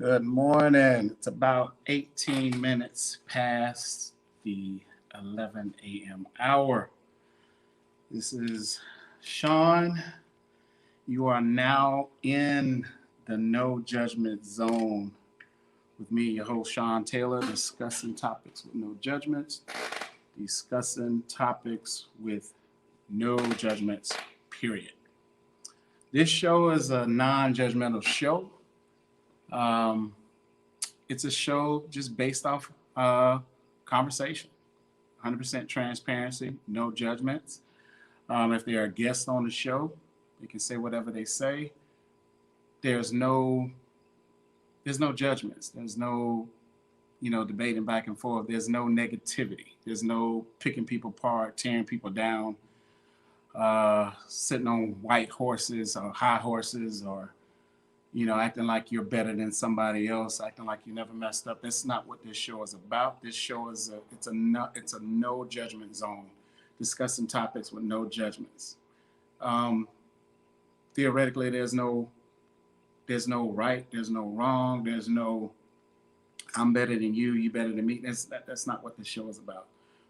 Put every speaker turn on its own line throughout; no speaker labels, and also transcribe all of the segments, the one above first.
Good morning. It's about 18 minutes past the 11 a.m. hour. This is Sean. You are now in the no judgment zone with me, your host, Sean Taylor, discussing topics with no judgments, discussing topics with no judgments, period. This show is a non judgmental show. Um, it's a show just based off conversation, 100% transparency, no judgments. If there are guests on the show, they can say whatever they say. There's no there's no judgments. There's no debating back and forth. There's no negativity. There's no picking people apart, tearing people down, sitting on white horses or high horses, or acting like you're better than somebody else, acting like you never messed up. That's not what this show is about. This show is it's a no judgment zone, discussing topics with no judgments. Um, Theoretically, there's no right, there's no wrong, there's no I'm better than you, you better than me. That's not what this show is about.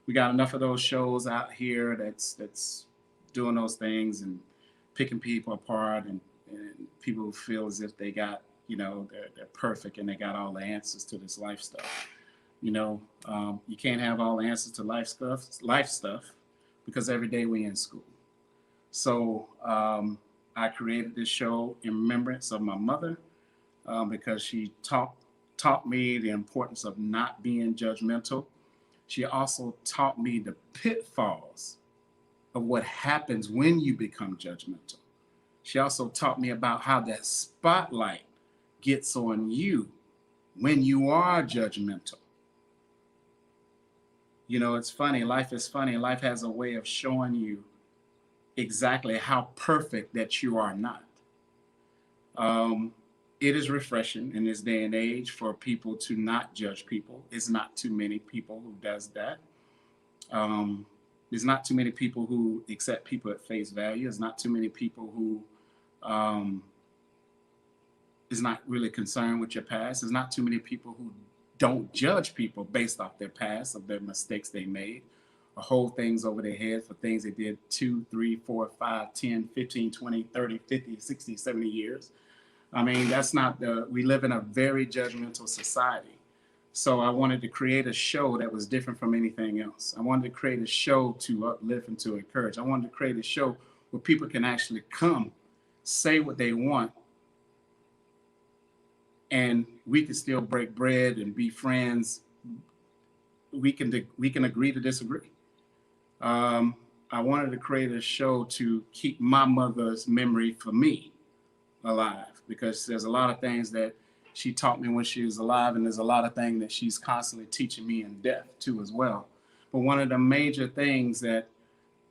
We got enough of those shows out here that's doing those things and picking people apart, and people feel as if they got, they're perfect and they got all the answers to this life stuff. You can't have all the answers to life stuff, because every day we in school. So I created this show in remembrance of my mother, because she taught me the importance of not being judgmental. She also taught me the pitfalls of what happens when you become judgmental. She also taught me about how that spotlight gets on you when you are judgmental. It's funny. Life is funny. Life has a way of showing you exactly how perfect that you are not. Um, it is refreshing in this day and age for people to not judge people. It's not too many people who does that. Um, there's not too many people who accept people at face value. There's not too many people who um, is not really concerned with your past. There's not too many people who don't judge people based off their past, of their mistakes they made, or hold things over their head for things they did 2, 3, 4, 5, 10, 15, 20, 30, 50, 60, 70 years. I mean, we live in a very judgmental society. So I wanted to create a show that was different from anything else. I wanted to create a show to uplift and to encourage. I wanted to create a show where people can actually come, say what they want, and we can still break bread and be friends. We can agree to disagree. Um, I wanted to create a show to keep my mother's memory for me alive, because there's a lot of things that she taught me when she was alive, and there's a lot of things that she's constantly teaching me in death too as well. But one of the major things that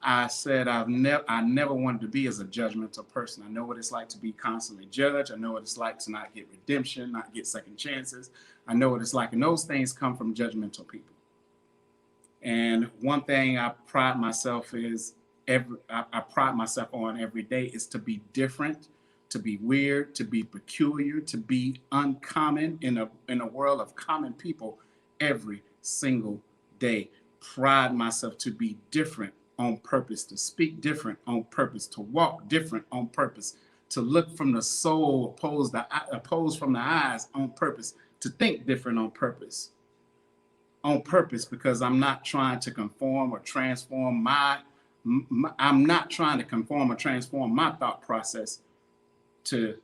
I said I never wanted to be as a judgmental person. I know what it's like to be constantly judged. I know what it's like to not get redemption, not get second chances. I know what it's like, and those things come from judgmental people. And one thing I pride myself on every day is to be different, to be weird, to be peculiar, to be uncommon in a world of common people every single day. Pride myself to be different on purpose, to speak different on purpose, to walk different on purpose, to look from the soul opposed from the eyes on purpose, to think different on purpose, because I'm not trying to conform or transform I'm not trying to conform or transform my thought process to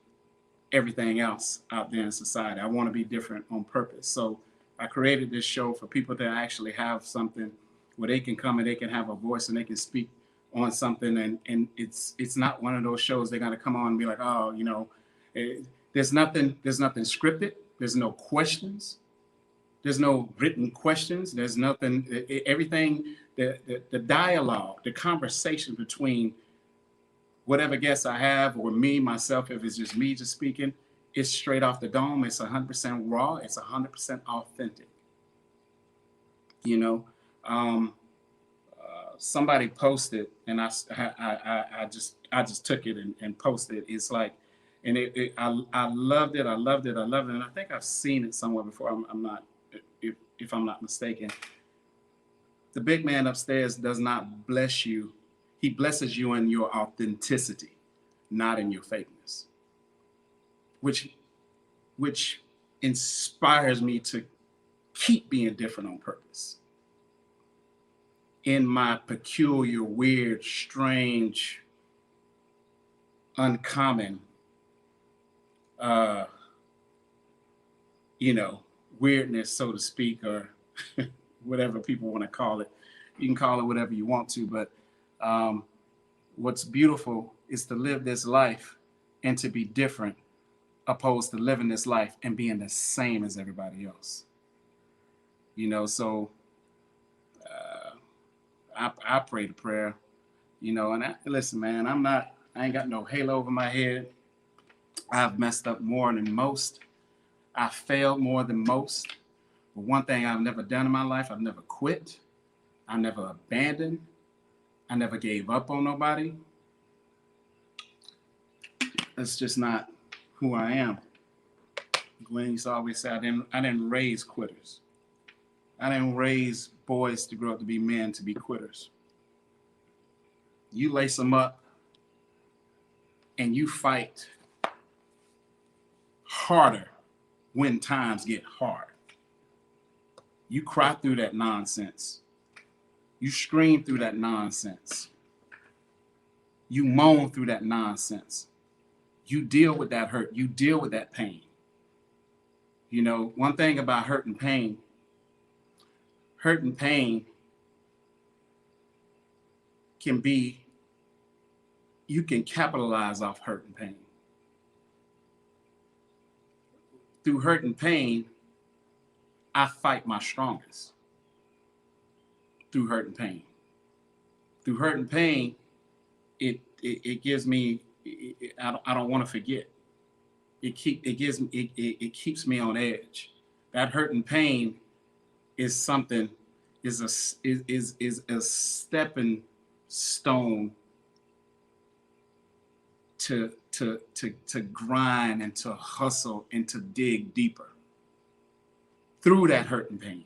everything else out there in society. I want to be different on purpose. So I created this show for people to actually have something where they can come and they can have a voice and they can speak on something. And it's not one of those shows they're going to come on and be like, oh, eh, there's nothing scripted. There's no questions. There's no written questions. There's nothing, everything, the dialogue, the conversation between whatever guests I have, or me, myself, if it's just me just speaking, it's straight off the dome. It's 100% raw. It's 100% authentic. You know, um, somebody posted, and I just took it and posted. It's like, And I loved it. I loved it. I loved it. And I think I've seen it somewhere before. I'm not, if I'm not mistaken. The big man upstairs does not bless you. He blesses you in your authenticity, not in your fakeness, which which inspires me to keep being different on purpose. In my peculiar, weird, strange, uncommon, uh, you know, weirdness, so to speak, or whatever people want to call it. You can call it whatever you want to, but what's beautiful is to live this life and to be different, opposed to living this life and being the same as everybody else. You know, so I pray the prayer, and listen, man, I ain't got no halo over my head. I've messed up more than most. I failed more than most. But one thing I've never done in my life, I've never quit. I never abandoned. I never gave up on nobody. That's just not who I am. Glenn used to always say, I didn't raise quitters. I didn't raise boys to grow up to be men, to be quitters. You lace them up and you fight harder when times get hard. You cry through that nonsense. You scream through that nonsense. You moan through that nonsense. You deal with that hurt. You deal with that pain. One thing about hurt and pain can be, you can capitalize off hurt and pain. Through hurt and pain, I fight my strongest. Through hurt and pain. Through hurt and pain, it gives me, I don't want to forget. It keeps me on edge. That hurt and pain is something, is a stepping stone to grind and to hustle and to dig deeper. Through that hurt and pain,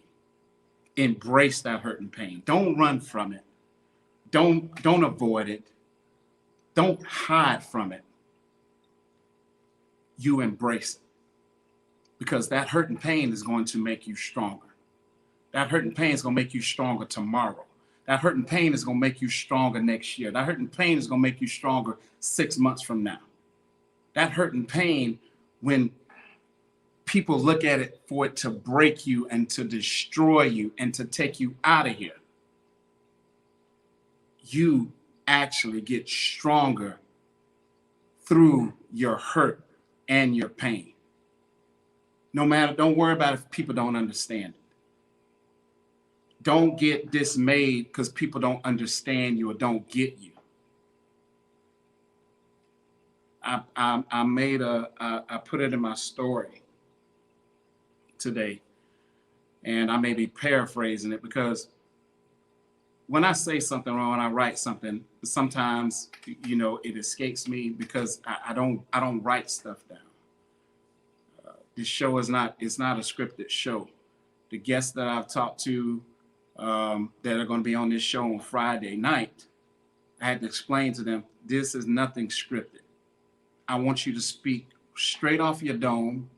embrace that hurt and pain. Don't run from it. Don't avoid it. Don't hide from it. You embrace it, because that hurt and pain is going to make you stronger. That hurt and pain is going to make you stronger tomorrow. That hurt and pain is going to make you stronger next year. That hurt and pain is going to make you stronger 6 months from now. That hurt and pain, when people look at it for it to break you and to destroy you and to take you out of here, you actually get stronger through your hurt and your pain. Don't worry about if people don't understand it. Don't get dismayed because people don't understand you or don't get you. I put it in my story today, and I may be paraphrasing it, because when I say something wrong, when I write something, sometimes it escapes me, because I don't write stuff down. This show is not a scripted show. The guests that I've talked to that are going to be on this show on Friday night, I had to explain to them, this is nothing scripted. I want you to speak straight off your dome.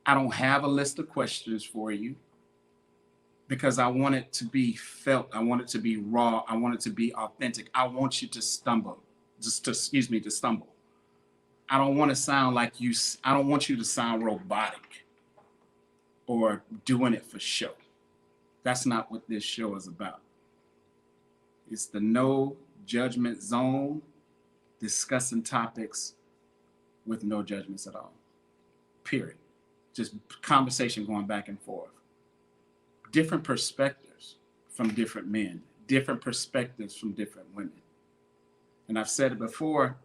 I don't have a list of questions for you, because I want it to be felt. I want it to be raw. I want it to be authentic. I want you to stumble. To stumble. I don't want to sound like you. I don't want you to sound robotic or doing it for show. That's not what this show is about. It's the no judgment zone, discussing topics with no judgments at all. Period. Just conversation going back and forth. Different perspectives from different men, different perspectives from different women. And I've said it before,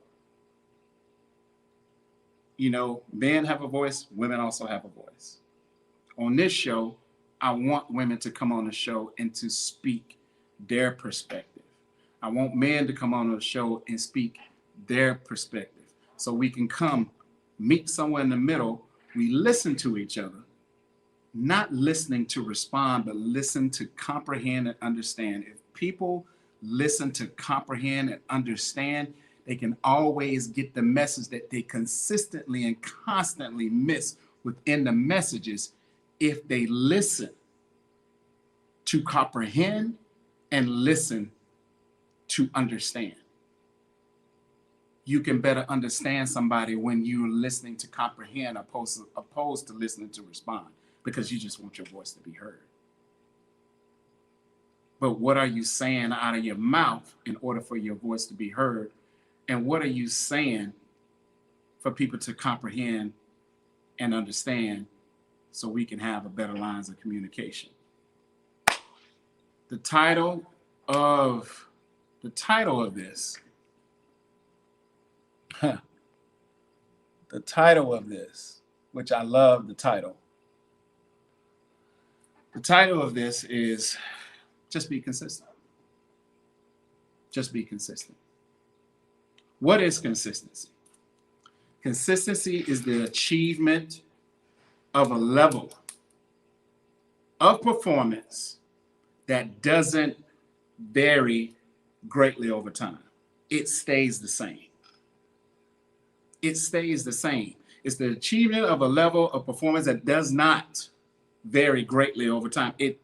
men have a voice, women also have a voice. On this show, I want women to come on the show and to speak their perspective. I want men to come on the show and speak their perspective, so we can come meet somewhere in the middle. We listen to each other, not listening to respond, but listen to comprehend and understand. If people listen to comprehend and understand, they can always get the message that they consistently and constantly miss within the messages if they listen to comprehend and listen to understand. You can better understand somebody when you're listening to comprehend opposed to listening to respond, because you just want your voice to be heard. But what are you saying out of your mouth in order for your voice to be heard? And what are you saying for people to comprehend and understand so we can have a better lines of communication? The title of this, the title of this, which I love the title. The title of this is just be consistent. Just be consistent. What is consistency? Consistency is the achievement of a level of performance that doesn't vary greatly over time. It stays the same. It stays the same. It's the achievement of a level of performance that does not vary greatly over time. It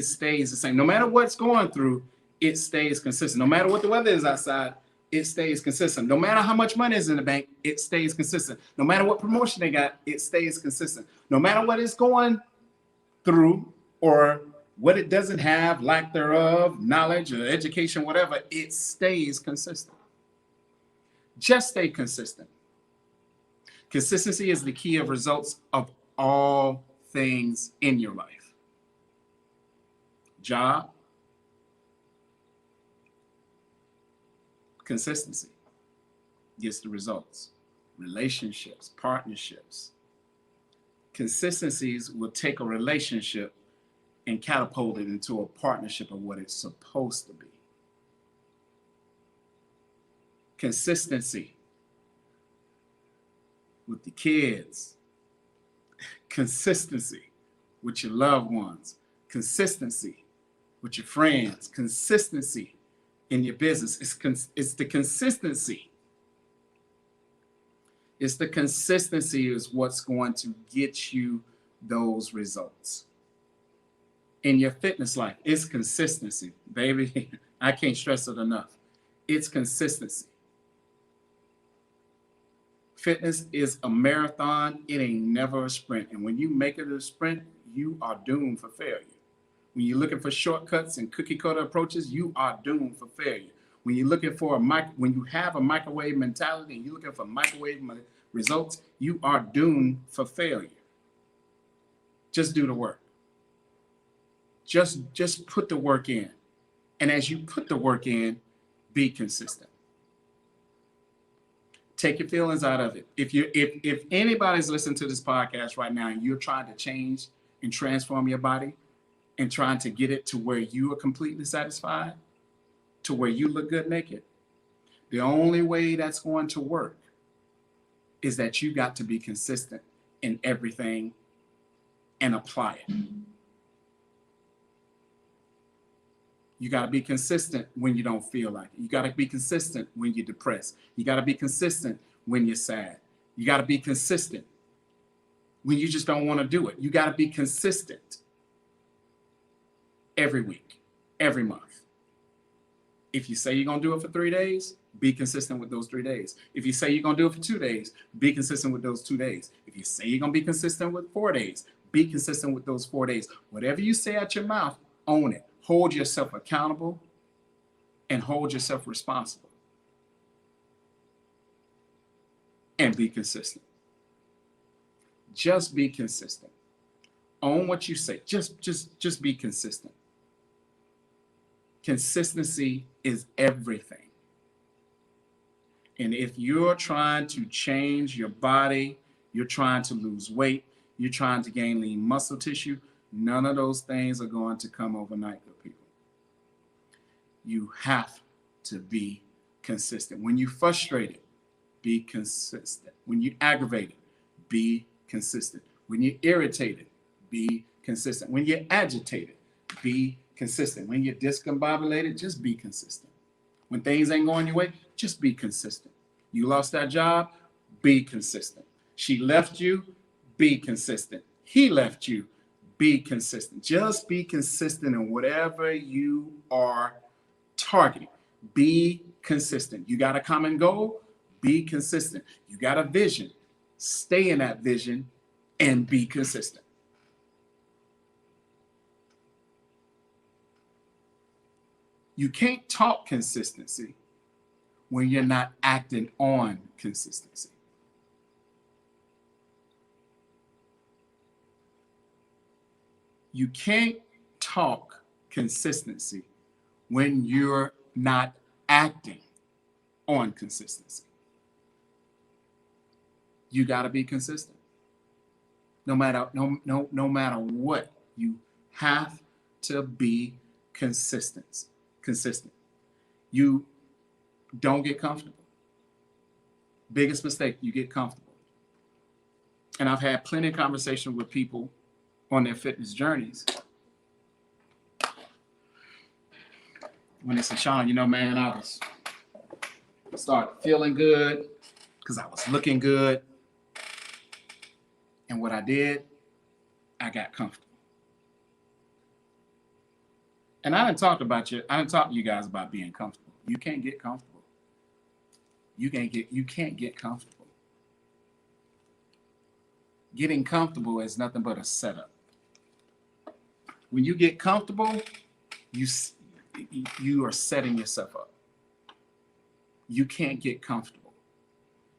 stays the same. No matter what's going through, it stays consistent. No matter what the weather is outside, it stays consistent. No matter how much money is in the bank, it stays consistent. No matter what promotion they got, it stays consistent. No matter what it's going through or what it doesn't have, lack thereof, knowledge or education, whatever, it stays consistent. Just stay consistent. Consistency is the key of results of all things in your life. Job, consistency gets the results. Relationships, partnerships. Consistencies will take a relationship and catapult it into a partnership of what it's supposed to be. Consistency with the kids, consistency with your loved ones, consistency with your friends, consistency in your business. It's the consistency. It's the consistency is what's going to get you those results. In your fitness life, it's consistency, baby. I can't stress it enough. It's consistency. Fitness is a marathon. It ain't never a sprint. And when you make it a sprint, you are doomed for failure. When you're looking for shortcuts and cookie cutter approaches, you are doomed for failure. When you're looking for when you have a microwave mentality and you're looking for microwave results, you are doomed for failure. Just do the work. Just put the work in. And as you put the work in, be consistent. Take your feelings out of it. If anybody's listening to this podcast right now and you're trying to change and transform your body and trying to get it to where you are completely satisfied, to where you look good naked, the only way that's going to work is that you got to be consistent in everything and apply it. You got to be consistent when you don't feel like it. You got to be consistent when you're depressed. You got to be consistent when you're sad. You got to be consistent when you just don't want to do it. You got to be consistent every week, every month. If you say you're going to do it for 3 days, be consistent with those 3 days. If you say you're going to do it for 2 days, be consistent with those 2 days. If you say you're going to be consistent with 4 days, be consistent with those 4 days. Whatever you say out your mouth, own it. Hold yourself accountable and hold yourself responsible. And be consistent. Just be consistent. Own what you say. Just be consistent. Consistency is everything. And if you're trying to change your body, you're trying to lose weight, you're trying to gain lean muscle tissue, none of those things are going to come overnight, good people. You have to be consistent. When you're frustrated, be consistent. When you're aggravated, be consistent. When you're irritated, be consistent. When you're agitated, be consistent. When you're discombobulated, just be consistent. When things ain't going your way, just be consistent. You lost that job, be consistent. She left you, be consistent. He left you, be consistent. Just be consistent in whatever you are targeting. Be consistent. You got a common goal, be consistent. You got a vision, stay in that vision and be consistent. You can't talk consistency when you're not acting on consistency. You can't talk consistency when you're not acting on consistency. You got to be consistent. No matter what, you have to be consistent. You don't get comfortable. Biggest mistake, you get comfortable. And I've had plenty of conversations with people on their fitness journeys when they say, Sean, you know, man, I started feeling good because I was looking good. And what I did, I got comfortable. And I didn't talk to you guys about being comfortable. You can't get comfortable. You can't get comfortable. Getting comfortable is nothing but a setup. When you get comfortable, you are setting yourself up. You can't get comfortable.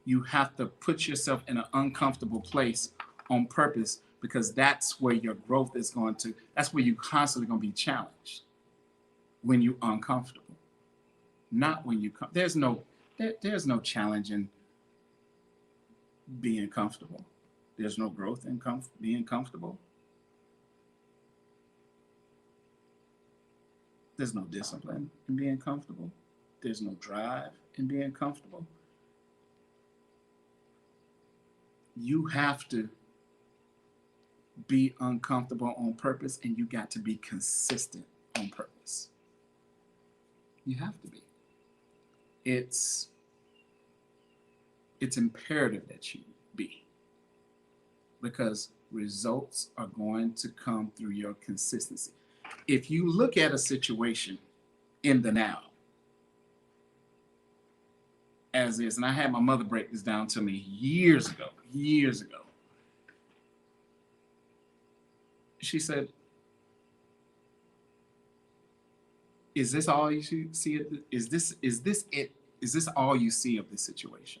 You have to put yourself in an uncomfortable place on purpose, because that's where your growth is that's where you're constantly going to be challenged, when you're uncomfortable. Not when you come. There's no challenge in being comfortable. There's no growth in being comfortable. There's no discipline in being comfortable. There's no drive in being comfortable. You have to be uncomfortable on purpose, and you got to be consistent on purpose. You have to be. It's imperative that you be, because results are going to come through your consistency. If you look at a situation in the now as is, and I had my mother break this down to me years ago. She said, is this all you see? Is this it? Is this all you see of this situation?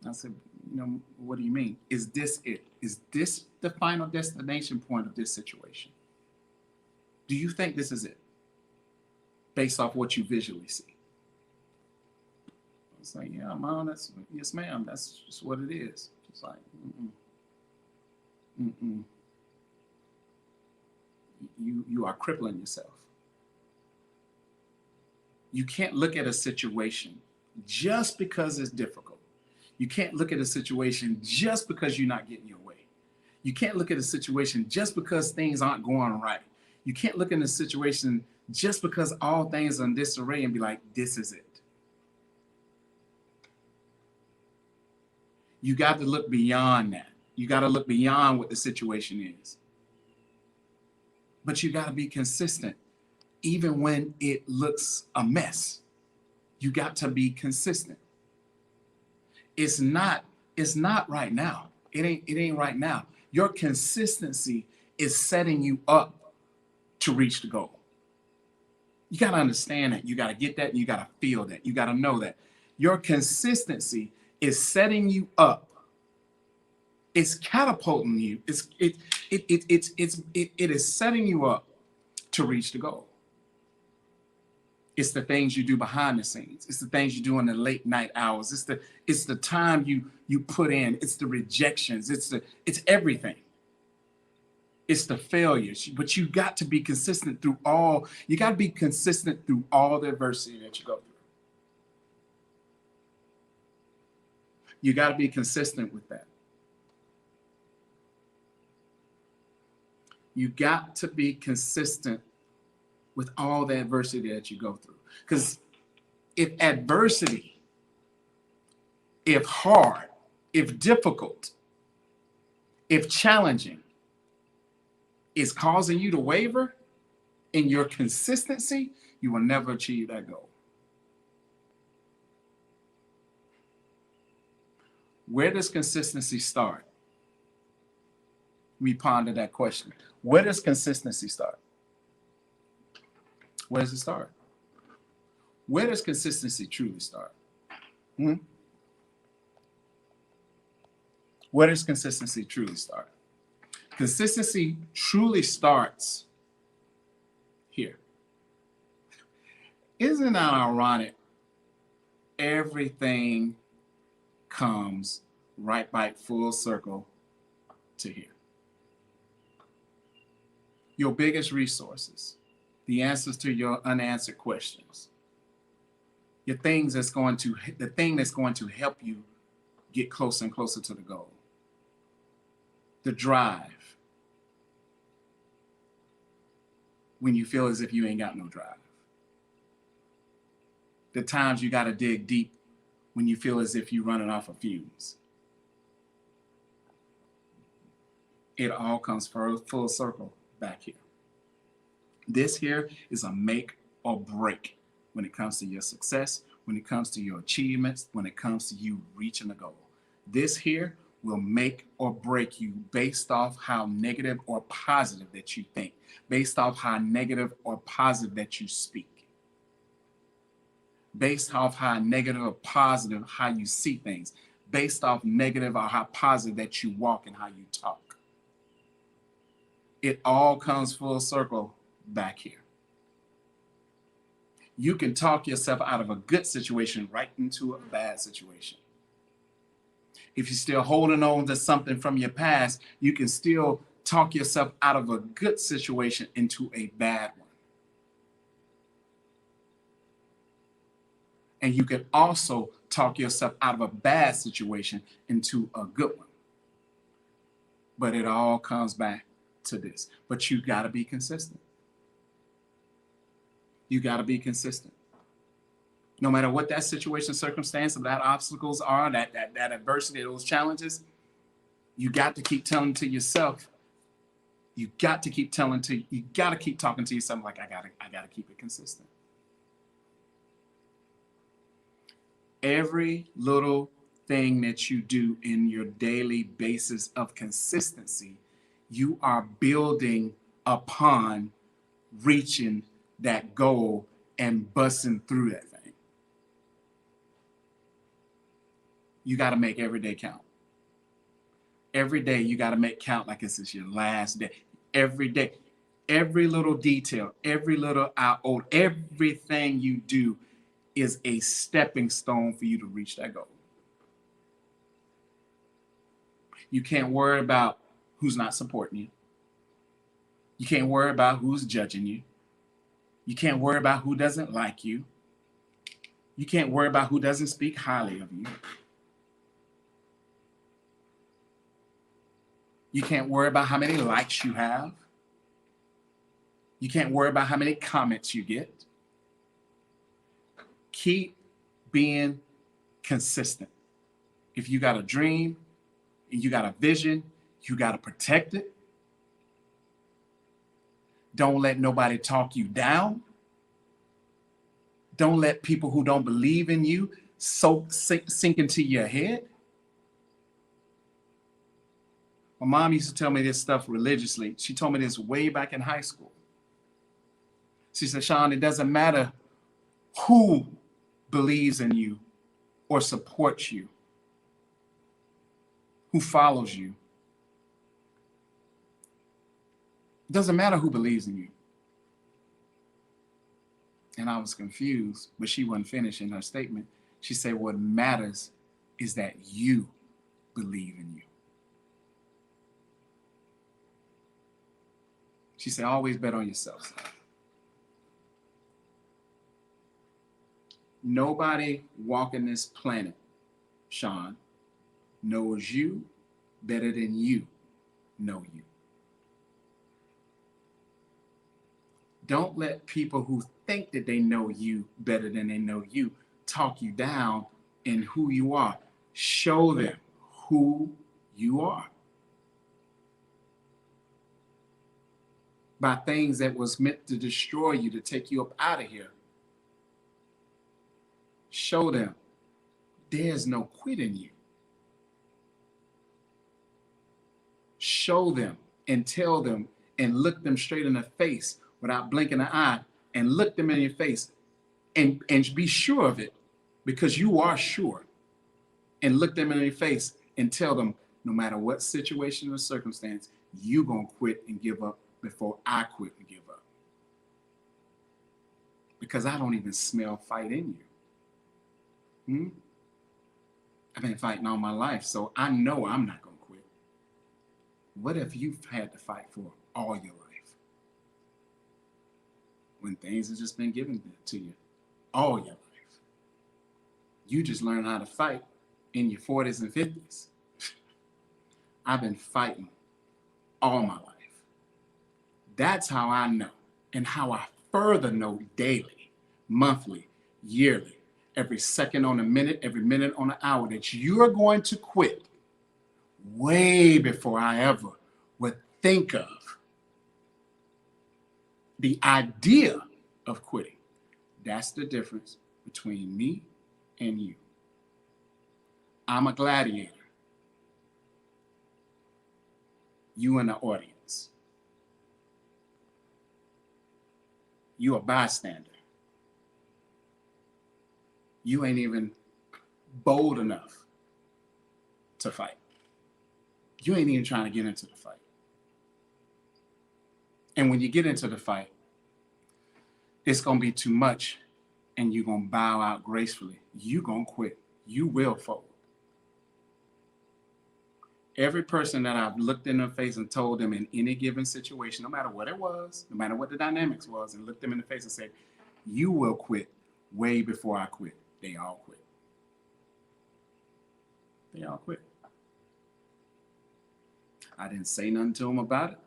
I said, what do you mean? Is this it? Is this the final destination point of this situation? Do you think this is it? Based off what you visually see. It's like, yeah, Mom, yes, ma'am, that's just what it is. It's like, You are crippling yourself. You can't look at a situation just because it's difficult. You can't look at a situation just because you're not getting your way. You can't look at a situation just because things aren't going right. You can't look at a situation just because all things are in disarray and be like, this is it. You got to look beyond that. You got to look beyond what the situation is. But you got to be consistent. Even when it looks a mess, you got to be consistent. It's not right now. It ain't right now. Your consistency is setting you up to reach the goal. You got to understand that. You got to get that. And you got to feel that. You got to know that. Your consistency is setting you up. It's catapulting you. It is setting you up to reach the goal. It's the things you do behind the scenes. It's the things you do in the late night hours. It's the time you put in. It's the rejections. It's everything. It's the failures. But you got to be consistent through all. You got to be consistent through all the adversity that you go through. You got to be consistent with that. You got to be consistent with all the adversity that you go through. Because if adversity, if hard, if difficult, if challenging is causing you to waver in your consistency, you will never achieve that goal. Where does consistency start? We ponder that question. Where does consistency start? Where does it start? Where does consistency truly start? Where does consistency truly start? Consistency truly starts here. Isn't that ironic? Everything comes right back full circle to here. Your biggest resources, the answers to your unanswered questions, the thing that's going to help you get closer and closer to the goal, the drive when you feel as if you ain't got no drive, the times you got to dig deep when you feel as if you're running off of fumes. It all comes full circle back here. This here is a make or break when it comes to your success, when it comes to your achievements, when it comes to you reaching a goal. This here will make or break you based off how negative or positive that you think, based off how negative or positive that you speak, based off how negative or positive how you see things, based off negative or how positive that you walk and how you talk. It all comes full circle back here. You can talk yourself out of a good situation right into a bad situation. If you're still holding on to something from your past, you can still talk yourself out of a good situation into a bad one. And you can also talk yourself out of a bad situation into a good one. But it all comes back to this. But you got to be consistent. You got to be consistent. No matter what that situation, circumstance, or that obstacles are, that adversity, those challenges, you got to keep telling to yourself. You got to keep talking to yourself like I gotta keep it consistent. Every little thing that you do in your daily basis of consistency, you are building upon reaching that goal and busting through that thing. You got to make every day count. Every day you got to make count like this is your last day. Every day, every little detail, every little iota, everything you do is a stepping stone for you to reach that goal. You can't worry about who's not supporting you. You can't worry about who's judging you. You can't worry about who doesn't like you. You can't worry about who doesn't speak highly of you. You can't worry about how many likes you have. You can't worry about how many comments you get. Keep being consistent. If you got a dream and you got a vision, you got to protect it. Don't let nobody talk you down. Don't let people who don't believe in you sink into your head. My mom used to tell me this stuff religiously. She told me this way back in high school. She said, Sean, it doesn't matter who believes in you or supports you, who follows you. It doesn't matter who believes in you. And I was confused, but she wasn't finished in her statement. She said, what matters is that you believe in you. She said, always bet on yourself. Nobody walking this planet, Sean, knows you better than you know you. Don't let people who think that they know you better than they know you talk you down in who you are. Show them who you are by things that was meant to destroy you, to take you up out of here. Show them there's no quit in you. Show them and tell them and look them straight in the face without blinking an eye, and look them in your face and be sure of it, because you are sure. And look them in your face and tell them, no matter what situation or circumstance, you gonna quit and give up before I quit and give up. Because I don't even smell fight in you. I've been fighting all my life, so I know I'm not gonna quit. What if you've had to fight for all your life? When things have just been given to you all your life. You just learn how to fight in your 40s and 50s. I've been fighting all my life. That's how I know, and how I further know daily, monthly, yearly, every second on the minute, every minute on the hour, that you're going to quit way before I ever would think of the idea of quitting. That's the difference between me and you. I'm a gladiator. You in the audience. You a bystander. You ain't even bold enough to fight. You ain't even trying to get into the fight. And when you get into the fight, it's going to be too much, and you're going to bow out gracefully. You're going to quit. You will fold. Every person that I've looked in their face and told them in any given situation, no matter what it was, no matter what the dynamics was, and looked them in the face and said, you will quit way before I quit, they all quit. They all quit. I didn't say nothing to them about it.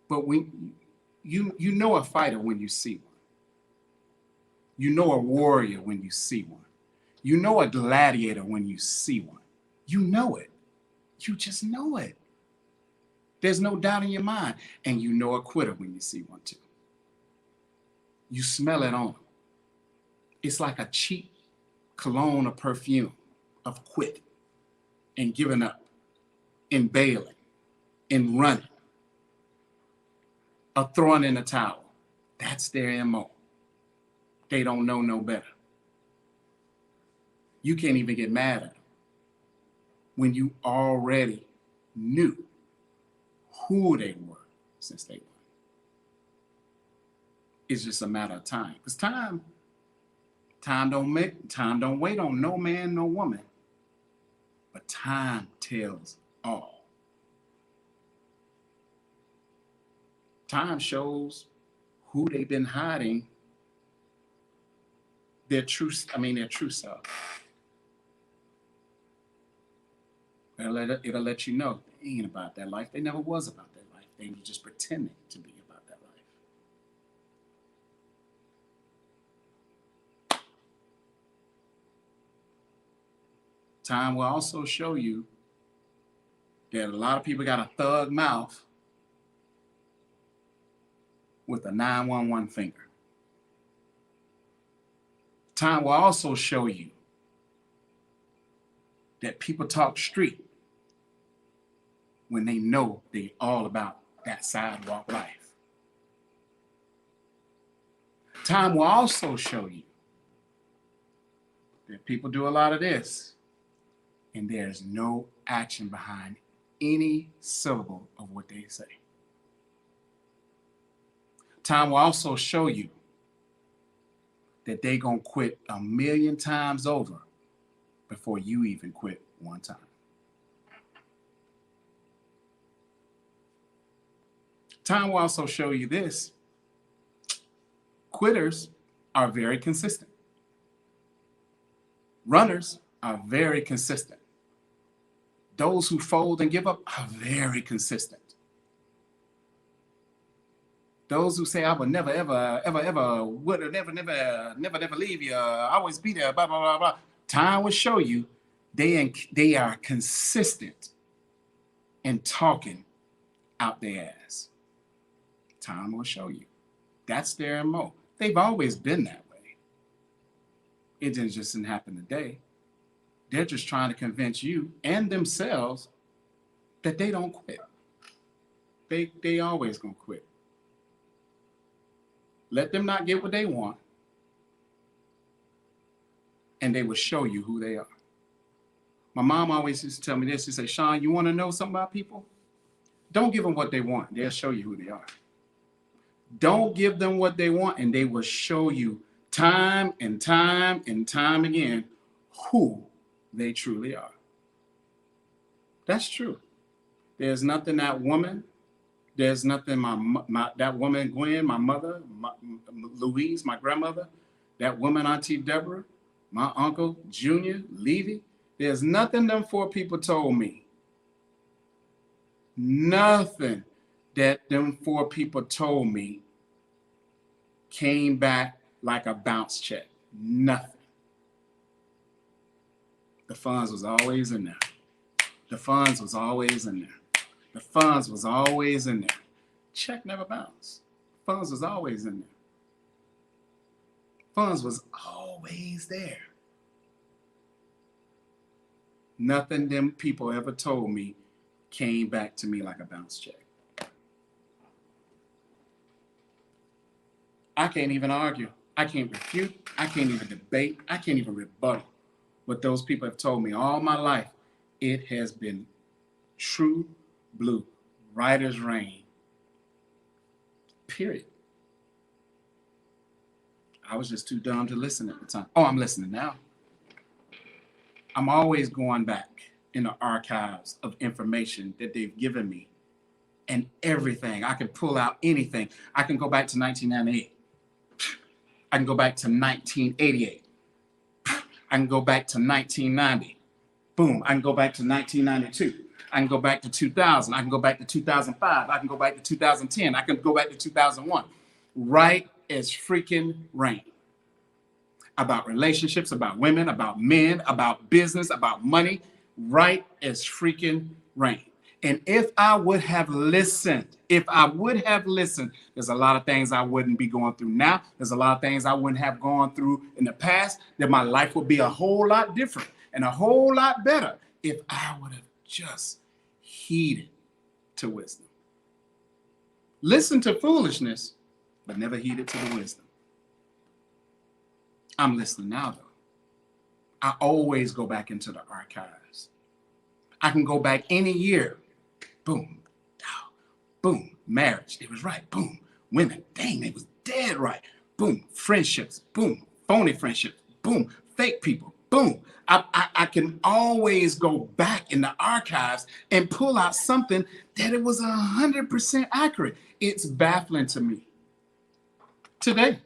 But you know a fighter when you see one. You know a warrior when you see one. You know a gladiator when you see one. You know it. You just know it. There's no doubt in your mind. And you know a quitter when you see one too. You smell it on them. It's like a cheap cologne or perfume of quit and giving up and bailing and running or throwing in the towel. That's their MO. They don't know no better. You can't even get mad at them when you already knew who they were since they won. It's just a matter of time. Because time don't wait on no man, no woman. But time tells all. Time shows who they've been hiding their true self. It'll let you know they ain't about that life. They never was about that life. They were just pretending to be about that life. Time will also show you that a lot of people got a thug mouth with a 911 finger. Time will also show you that people talk street when they know they all about that sidewalk life. Time will also show you that people do a lot of this and there's no action behind any syllable of what they say. Time will also show you that they gonna quit 1,000,000 times over before you even quit one time. Time will also show you this. Quitters are very consistent. Runners are very consistent. Those who fold and give up are very consistent. Those who say, I will never, ever, ever, ever, would never, never, never, never leave you, always be there, blah, blah, blah, blah. Time will show you they are consistent in talking out their ass. Time will show you. That's their MO. They've always been that way. It didn't happen today. They're just trying to convince you and themselves that they don't quit. They always gonna quit. Let them not get what they want, and they will show you who they are. My mom always used to tell me this. She said, Sean, you want to know something about people? Don't give them what they want. They'll show you who they are. Don't give them what they want, and they will show you time and time and time again who they truly are. That's true. There's nothing that woman, there's nothing that woman, Gwen, my mother, Louise, my grandmother, that woman, Auntie Deborah, my uncle, Junior, Levy, there's nothing them four people told me. Nothing that them four people told me came back like a bounce check. Nothing. The funds was always in there. The funds was always in there. The funds was always in there. Check never bounced. Funds was always in there. Funds was always there. Nothing them people ever told me came back to me like a bounce check. I can't even argue. I can't refute. I can't even debate. I can't even rebuttal what those people have told me all my life. It has been true blue, right as rain. Period. I was just too dumb to listen at the time. Oh, I'm listening now. I'm always going back in the archives of information that they've given me and everything. I can pull out anything. I can go back to 1998. I can go back to 1988. I can go back to 1990. Boom. I can go back to 1992. I can go back to 2000. I can go back to 2005. I can go back to 2010. I can go back to 2001. Right as freaking rain. About relationships, about women, about men, about business, about money. Right as freaking rain. And if I would have listened, there's a lot of things I wouldn't be going through now. There's a lot of things I wouldn't have gone through in the past, that my life would be a whole lot different and a whole lot better if I would have just heeded to wisdom. Listen to foolishness, but never heeded to the wisdom. I'm listening now, though. I always go back into the archives. I can go back any year. Boom. Boom. Marriage. It was right. Boom. Women. Dang, they was dead right. Boom. Friendships. Boom. Phony friendships. Boom. Fake people. Boom. I can always go back in the archives and pull out something that it was 100% accurate. It's baffling to me. Today,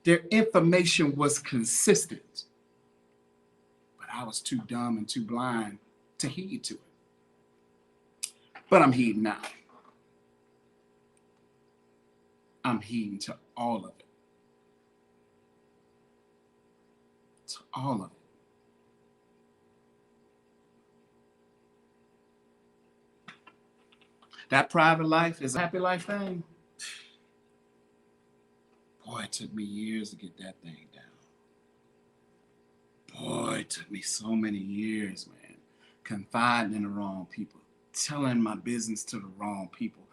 their information was consistent, but I was too dumb and too blind to heed to it. But I'm heeding now. I'm heeding to all of it. To all of it. That private life is a happy life thing. Boy, it took me years to get that thing down. Boy, it took me so many years, man. Confiding in the wrong people. Telling my business to the wrong people.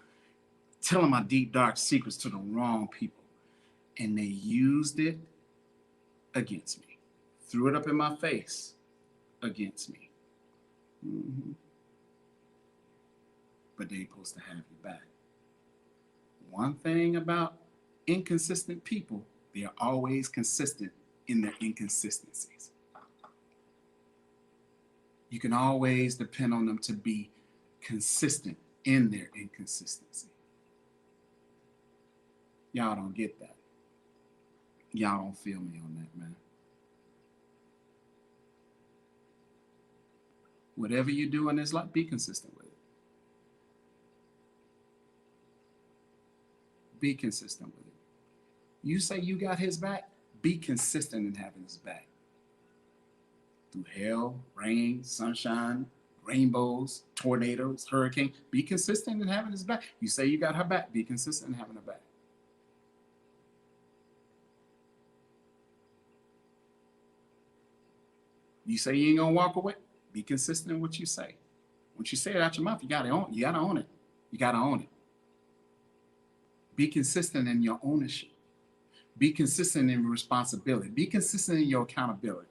Telling my deep, dark secrets to the wrong people. And they used it against me. Threw it up in my face against me. Mm-hmm. But they're supposed to have you back. One thing about inconsistent people, they are always consistent in their inconsistencies. You can always depend on them to be consistent in their inconsistency. Y'all don't get that. Y'all don't feel me on that, man. Whatever you do in this life, be consistent with it. Be consistent with it. You say you got his back, be consistent in having his back. Through hell, rain, sunshine, rainbows, tornadoes, hurricane, be consistent in having his back. You say you got her back, be consistent in having her back. You say you ain't gonna walk away, be consistent in what you say. Once you say it out your mouth, you gotta own it. You gotta own it. You gotta own it. Be consistent in your ownership. Be consistent in responsibility. Be consistent in your accountability.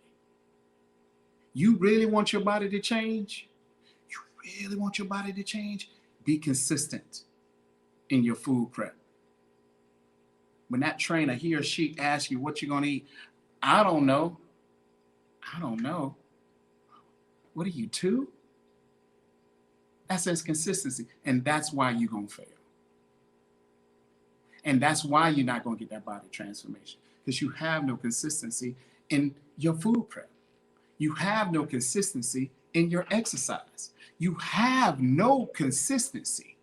You really want your body to change? You really want your body to change? Be consistent in your food prep. When that trainer, he or she asks you what you're gonna eat, I don't know. I don't know. What are you, 2? That says consistency. And that's why you're going to fail. And that's why you're not going to get that body transformation. Because you have no consistency in your food prep. You have no consistency in your exercise. You have no consistency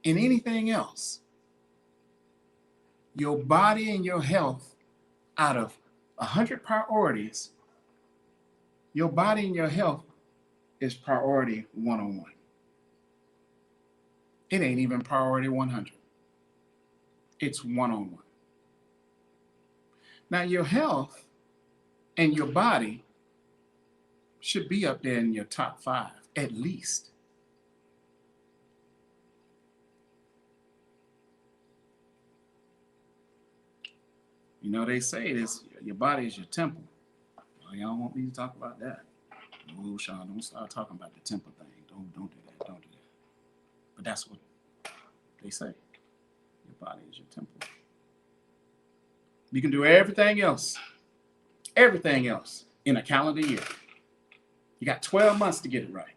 in anything else. Your body and your health, out of 100 priorities, your body and your health is priority 101. It ain't even priority 100. It's 101. Now, your health and your body should be up there in your top 5, at least. You know, they say this, your body is your temple. Well, y'all want me to talk about that? Oh, Sean, don't start talking about the temple thing. Don't do that. Don't do that. But that's what they say. Your body is your temple. You can do everything else in a calendar year. You got 12 months to get it right.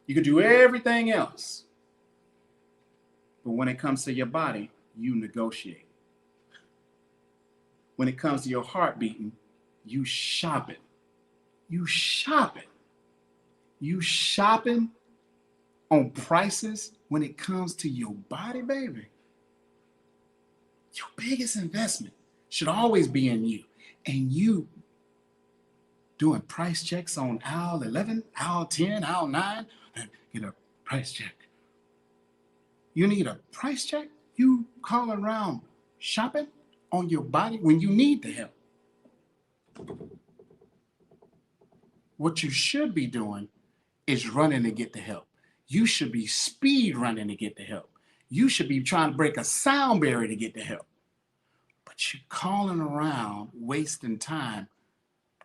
You can do everything else. But when it comes to your body, you negotiate. When it comes to your heart beating, you shop it. You shop it. You shopping on prices when it comes to your body, baby. Your biggest investment should always be in you. And you doing price checks on aisle 11, aisle 10, aisle 9, and get a price check. You need a price check? You call around shopping on your body when you need the help. What you should be doing is running to get the help. You should be speed running to get the help. You should be trying to break a sound barrier to get the help. But you're calling around, wasting time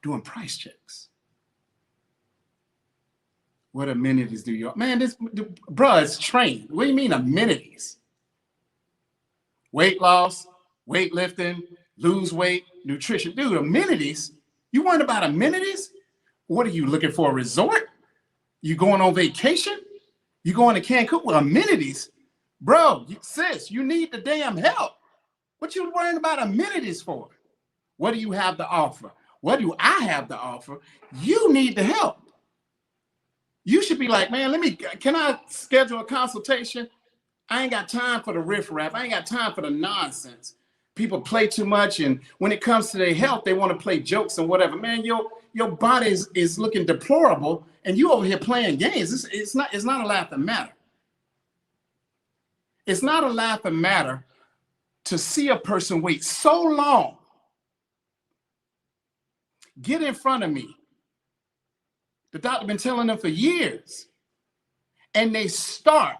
doing price checks. What amenities do you? Man, bruh, it's trained. What do you mean amenities? Weight loss, weightlifting, lose weight, nutrition. Dude, amenities? You worried about amenities? What are you looking for, a resort? You going on vacation? You going to Cancun with amenities? Bro, sis, you need the damn help. What you worrying about amenities for? What do you have to offer? What do I have to offer? You need the help. You should be like, man, can I schedule a consultation? I ain't got time for the riffraff. I ain't got time for the nonsense. People play too much, and when it comes to their health, they want to play jokes and whatever. Man, your body is looking deplorable, and you over here playing games. It's not a laughing matter. It's not a laughing matter to see a person wait so long, get in front of me. The doctor been telling them for years, and they start,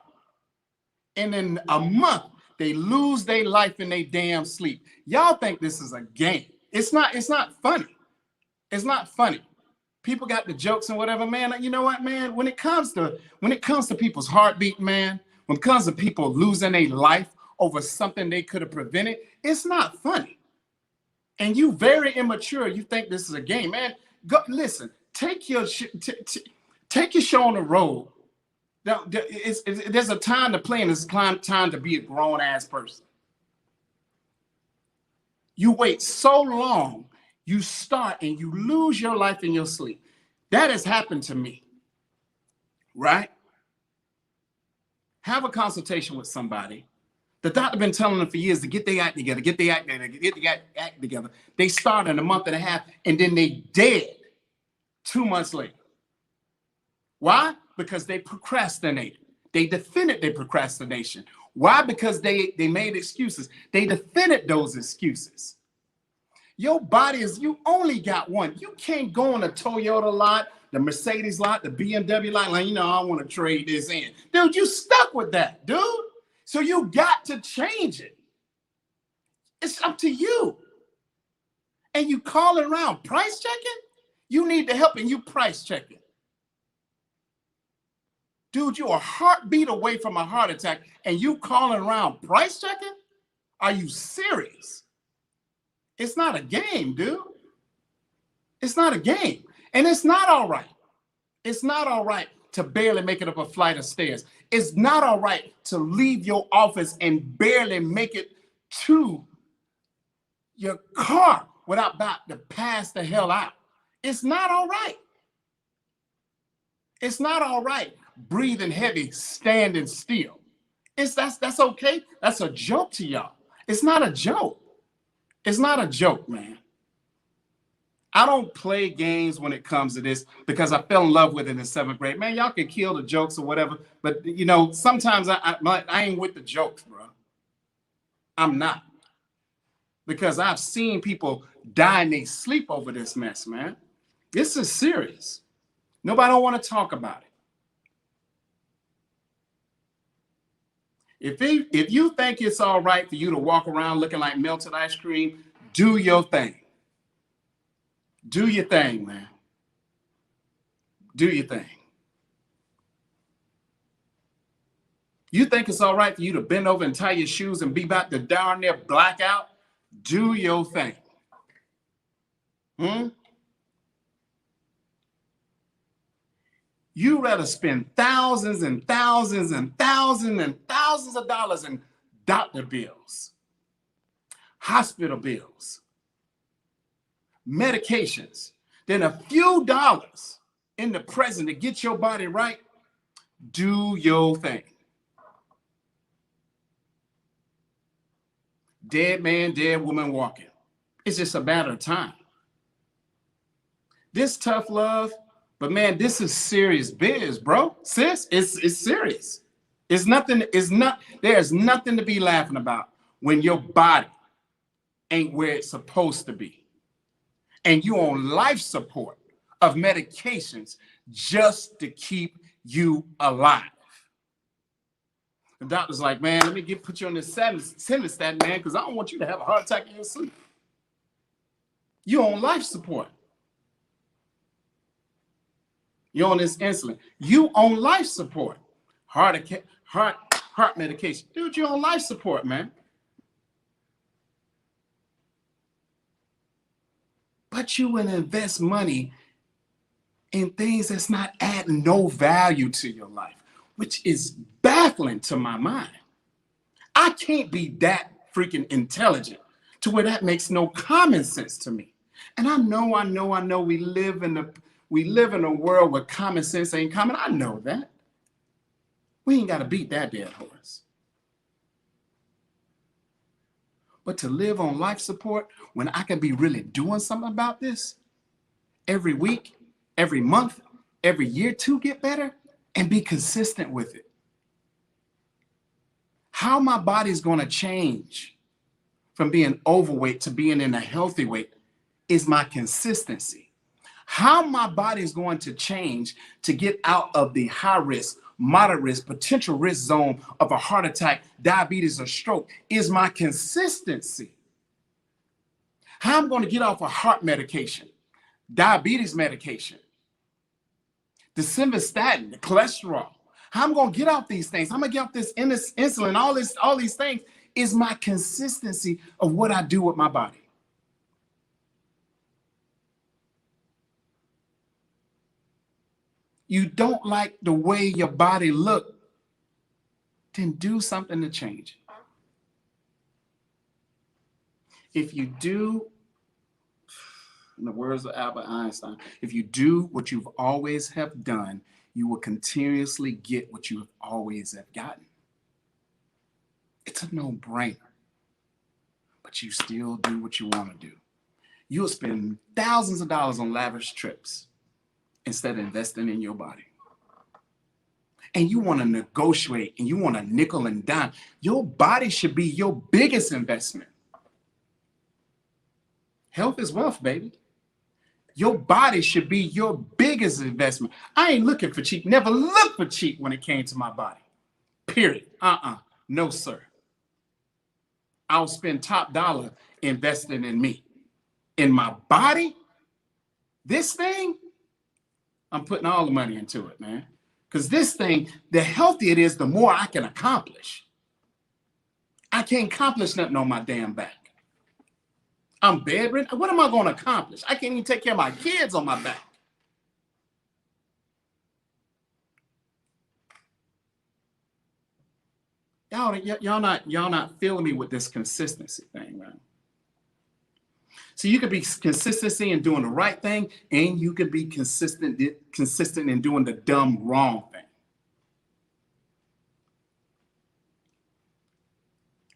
and in a month, they lose their life in their damn sleep. Y'all think this is a game. It's not funny. It's not funny. People got the jokes and whatever, man. You know what, man? When it comes to people's heartbeat, man, when it comes to people losing their life over something they could have prevented, it's not funny. And you very immature. You think this is a game, man. Go listen. Take your show on the road. There's a time to play and there's a time to be a grown-ass person. You wait so long, you start and you lose your life in your sleep. That has happened to me, right? Have a consultation with somebody. The doctor been telling them for years to get their act together, get their act together. They start in a month and a half, and then they dead 2 months later. Why? Because they procrastinated. They defended their procrastination. Why? Because they made excuses. They defended those excuses. Your body is, you only got one. You can't go on a Toyota lot, the Mercedes lot, the BMW lot, like, I want to trade this in. Dude, you stuck with that, dude. So you got to change it. It's up to you. And you calling around price checking? You need the help and you price checking. Dude, you're a heartbeat away from a heart attack and you calling around price checking? Are you serious? It's not a game, dude. It's not a game. And it's not all right. It's not all right to barely make it up a flight of stairs. It's not all right to leave your office and barely make it to your car without about to pass the hell out. It's not all right. It's not all right breathing heavy, standing still. That's okay. That's a joke to y'all. It's not a joke. It's not a joke, man. I don't play games when it comes to this because I fell in love with it in 7th grade. Man, y'all can kill the jokes or whatever, but sometimes I ain't with the jokes, bro. I'm not. Because I've seen people die in their sleep over this mess, man. This is serious. Nobody don't want to talk about it. If you think it's all right for you to walk around looking like melted ice cream, do your thing. Do your thing, man. Do your thing. You think it's all right for you to bend over and tie your shoes and be about to darn near blackout? Do your thing. You rather spend thousands and thousands and thousands and thousands of dollars in doctor bills, hospital bills, medications, than a few dollars in the present to get your body right. Do your thing. Dead man, dead woman walking. It's just a matter of time. This tough love, but man, this is serious biz, bro. Sis, it's serious. There's nothing to be laughing about when your body ain't where it's supposed to be. And you on life support of medications just to keep you alive. The doctor's like, man, let me put you on this Simvastatin, man, because I don't want you to have a heart attack in your sleep. You on life support. You're on this insulin. You on life support. Heart medication. Dude, you're on life support, man. But you will invest money in things that's not adding no value to your life, which is baffling to my mind. I can't be that freaking intelligent to where that makes no common sense to me. And I know we live in a world where common sense ain't common. I know that. We ain't got to beat that dead horse. But to live on life support when I can be really doing something about this every week, every month, every year to get better and be consistent with it. How my body's going to change from being overweight to being in a healthy weight is my consistency. How my body's going to change to get out of the high risk, moderate risk, potential risk zone of a heart attack, diabetes, or stroke is my consistency. How I'm going to get off of heart medication, diabetes medication, the Simvastatin, the cholesterol. How I'm going to get off these things. I'm going to get off this insulin, all these things is my consistency of what I do with my body. You don't like the way your body look, then do something to change it. If you do, In the words of Albert Einstein, if you do what you've always have done, you will continuously get what you have always have gotten. It's a no-brainer. But you still do what you want to do. You'll spend thousands of dollars on lavish trips instead of investing in your body. And you want to negotiate and you want to nickel and dime. Your body should be your biggest investment. Health is wealth, baby. Your body should be your biggest investment. I ain't looking for cheap. Never looked for cheap when it came to my body. Period. No, sir. I'll spend top dollar investing in me. In my body, this thing, I'm putting all the money into it, man. Because this thing, the healthier it is, the more I can accomplish. I can't accomplish nothing on my damn back. I'm bedridden. What am I going to accomplish? I can't even take care of my kids on my back. Y'all not feeling me with this consistency thing, right? So you could be consistency in doing the right thing, and you could be consistent in doing the dumb wrong thing.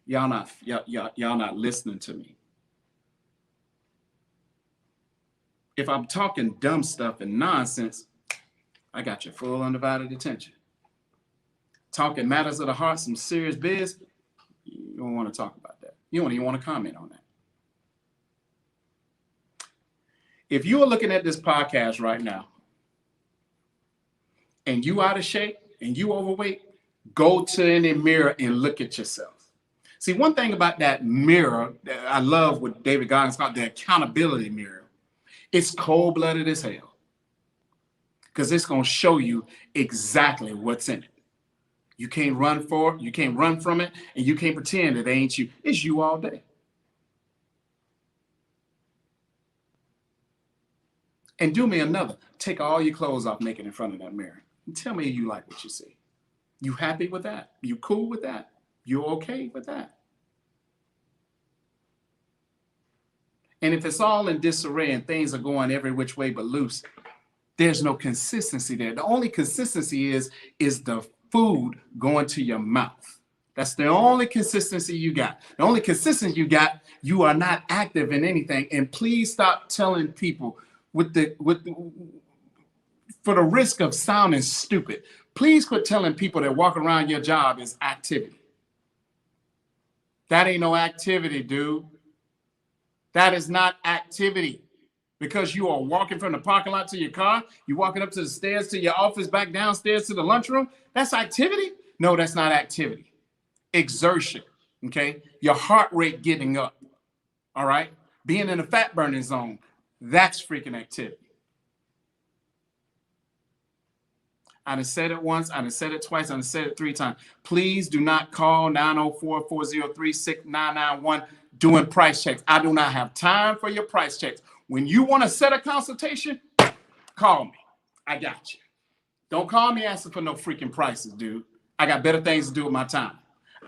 Y'all not listening to me. If I'm talking dumb stuff and nonsense, I got your full undivided attention. Talking matters of the heart, some serious biz, you don't want to talk about that. You don't even want to comment on that. If you are looking at this podcast right now and you out of shape and you overweight, go to any mirror and look at yourself. See, one thing about that mirror that I love what David Goggins called the accountability mirror, it's cold-blooded as hell because it's going to show you exactly what's in it. You can't run for it, you can't run from it, and you can't pretend it ain't you. It's you all day. And do me another. Take all your clothes off naked in front of that mirror. And tell me you like what you see. You happy with that? You cool with that? You okay with that? And if it's all in disarray and things are going every which way but loose, there's no consistency there. The only consistency is the food going to your mouth. That's the only consistency you got. The only consistency you got, you are not active in anything. And please stop telling people for the risk of sounding stupid, please quit telling people that walk around your job is activity. That ain't no activity, dude. That is not activity. Because you are walking from the parking lot to your car, you're walking up to the stairs to your office, back downstairs to the lunchroom. That's activity? No, that's not activity. Exertion, okay? Your heart rate getting up, all right? Being in a fat burning zone, that's freaking activity. I done said it once, I done said it twice, I done said it 3 times. Please do not call 904-403-6991 doing price checks. I do not have time for your price checks. When you want to set a consultation, call me. I got you. Don't call me asking for no freaking prices, dude. I got better things to do with my time.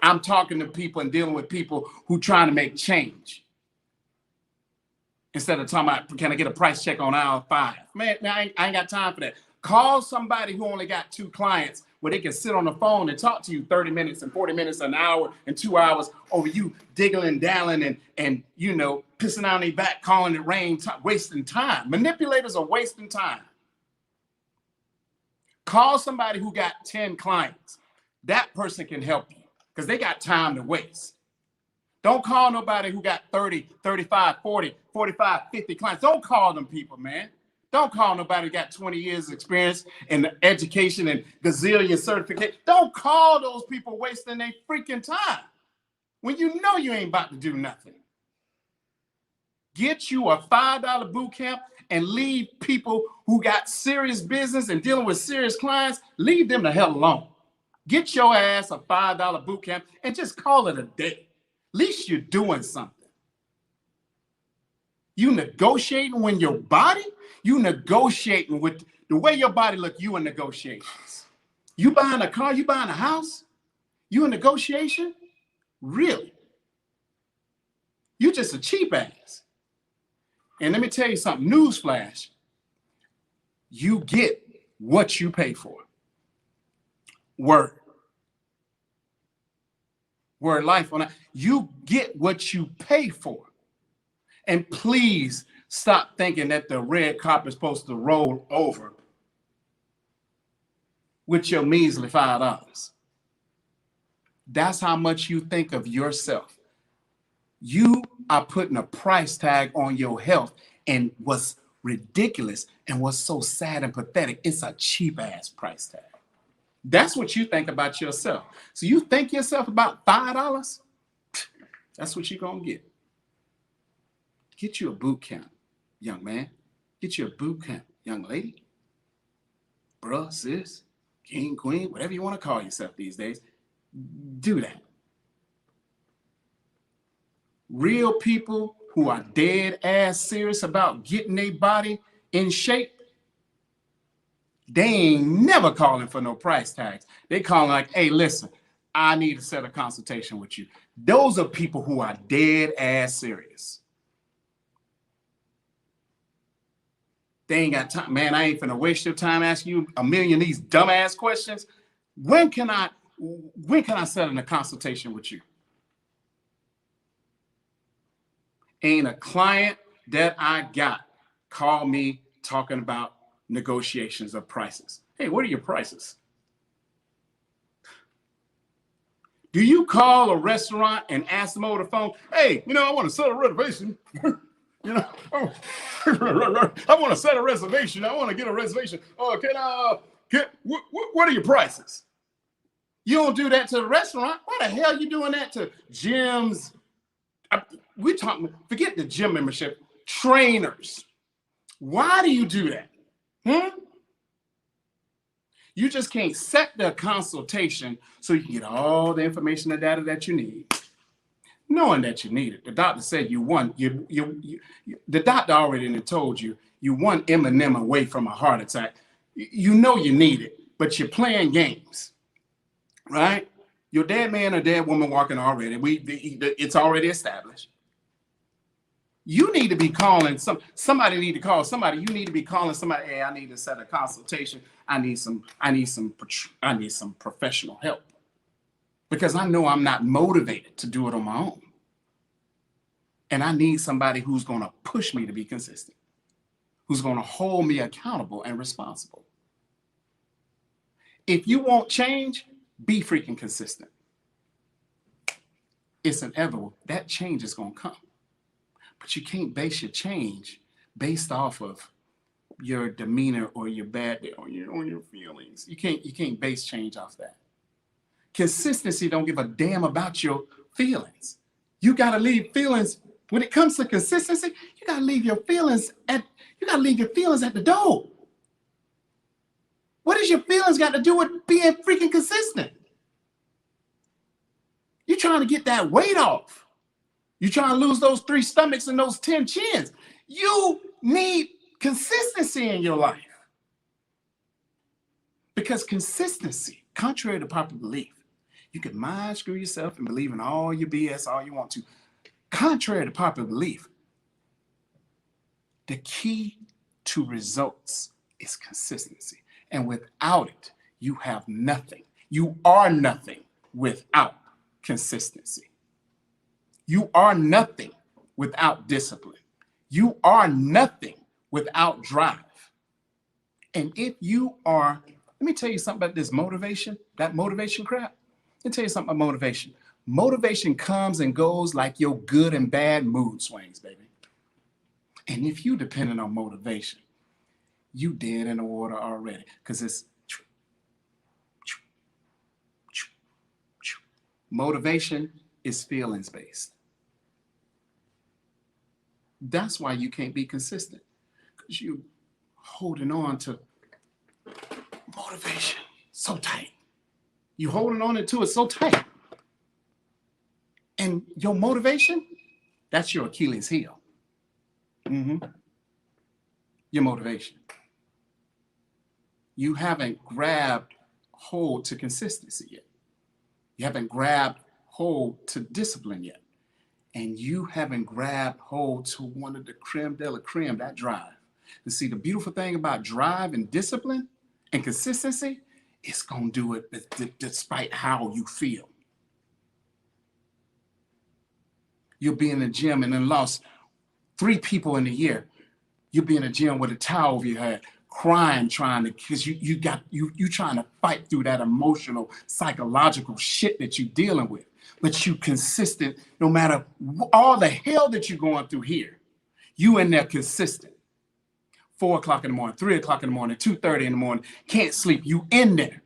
I'm talking to people and dealing with people who trying to make change. Instead of talking about, can I get a price check on aisle 5? Man, I ain't got time for that. Call somebody who only got 2 clients where they can sit on the phone and talk to you 30 minutes and 40 minutes, an hour and 2 hours over you diggling, dalling, and you know, pissing on their back, calling it rain, wasting time. Manipulators are wasting time. Call somebody who got 10 clients. That person can help you because they got time to waste. Don't call nobody who got 30, 35, 40, 45, 50 clients. Don't call them people, man. Don't call nobody who got 20 years experience in education and gazillion certificates. Don't call those people wasting their freaking time when you know you ain't about to do nothing. Get you a $5 boot camp and leave people who got serious business and dealing with serious clients, leave them the hell alone. Get your ass a $5 boot camp and just call it a day. At least you're doing something. You negotiating when your body, you negotiating with the way your body look, you in negotiations. You buying a car, you buying a house, you in negotiation? Really? You just a cheap ass. And let me tell you something, newsflash, you get what you pay for. Word. Word life on that. You get what you pay for. And please stop thinking that the red carpet is supposed to roll over with your measly $5. That's how much you think of yourself. You are putting a price tag on your health, and what's ridiculous and what's so sad and pathetic, it's a cheap ass price tag. That's what you think about yourself. So you think yourself about $5? That's what you're gonna get. Get you a boot camp, young man. Get you a boot camp, young lady. Bruh, sis, king, queen, whatever you want to call yourself these days. Do that. Real people who are dead ass serious about getting their body in shape, they ain't never calling for no price tags. They calling like, hey, listen, I need to set a consultation with you. Those are people who are dead ass serious. They ain't got time. Man, I ain't finna waste your time asking you a million of these dumbass questions. When can I set in a consultation with you? Ain't a client that I got call me talking about negotiations of prices. Hey, what are your prices? Do you call a restaurant and ask them over the phone, hey, I want to set a reservation. I want to set a reservation. I want to get a reservation. Oh, what are your prices? You don't do that to the restaurant. Why the hell are you doing that to gyms? We're talking, forget the gym membership, trainers. Why do you do that? You just can't set the consultation so you can get all the information and data that you need, knowing that you need it. The doctor said you won. The doctor already told you one M&M away from a heart attack. You know you need it, but you're playing games, right? Your dead man or dead woman walking already. It's already established. You need to be calling somebody need to call somebody. You need to be calling somebody. Hey, I need to set a consultation. I need some professional help because I know I'm not motivated to do it on my own. And I need somebody who's going to push me to be consistent, who's going to hold me accountable and responsible. If you want change, be freaking consistent. It's inevitable. That change is going to come. But you can't base your change based off of your demeanor or your bad day or your feelings. You can't base change off that. Consistency don't give a damn about your feelings. You got to leave feelings. When it comes to consistency, you got to leave your feelings at the door. What does your feelings got to do with being freaking consistent? You're trying to get that weight off. You're trying to lose those 3 stomachs and those 10 chins. You need consistency in your life. Because consistency, contrary to popular belief, you can mind screw yourself and believe in all your BS all you want to. Contrary to popular belief, the key to results is consistency. And without it, you have nothing. You are nothing without consistency. You are nothing without discipline. You are nothing without drive. And if you are, let me tell you something about this motivation, that motivation crap. Let me tell you something about motivation. Motivation comes and goes like your good and bad mood swings, baby. And if you depending on motivation, you dead in the water already, because it's motivation is feelings based. That's why you can't be consistent, because you holding on to motivation so tight. You holding on to it so tight. And your motivation, that's your Achilles heel. Your motivation. You haven't grabbed hold to consistency yet. You haven't grabbed hold to discipline yet. and you haven't grabbed hold to one of the creme de la creme, that drive. And see, the beautiful thing about drive and discipline and consistency, it's going to do it despite how you feel. You'll be in the gym and then lost 3 people in a year. You'll be in the gym with a towel over your head, crying, trying to, because you trying to fight through that emotional, psychological shit that you're dealing with. But you consistent, no matter all the hell that you're going through here, you in there consistent. 4 o'clock in the morning, 3 o'clock in the morning, 2:30 in the morning, can't sleep. You in there.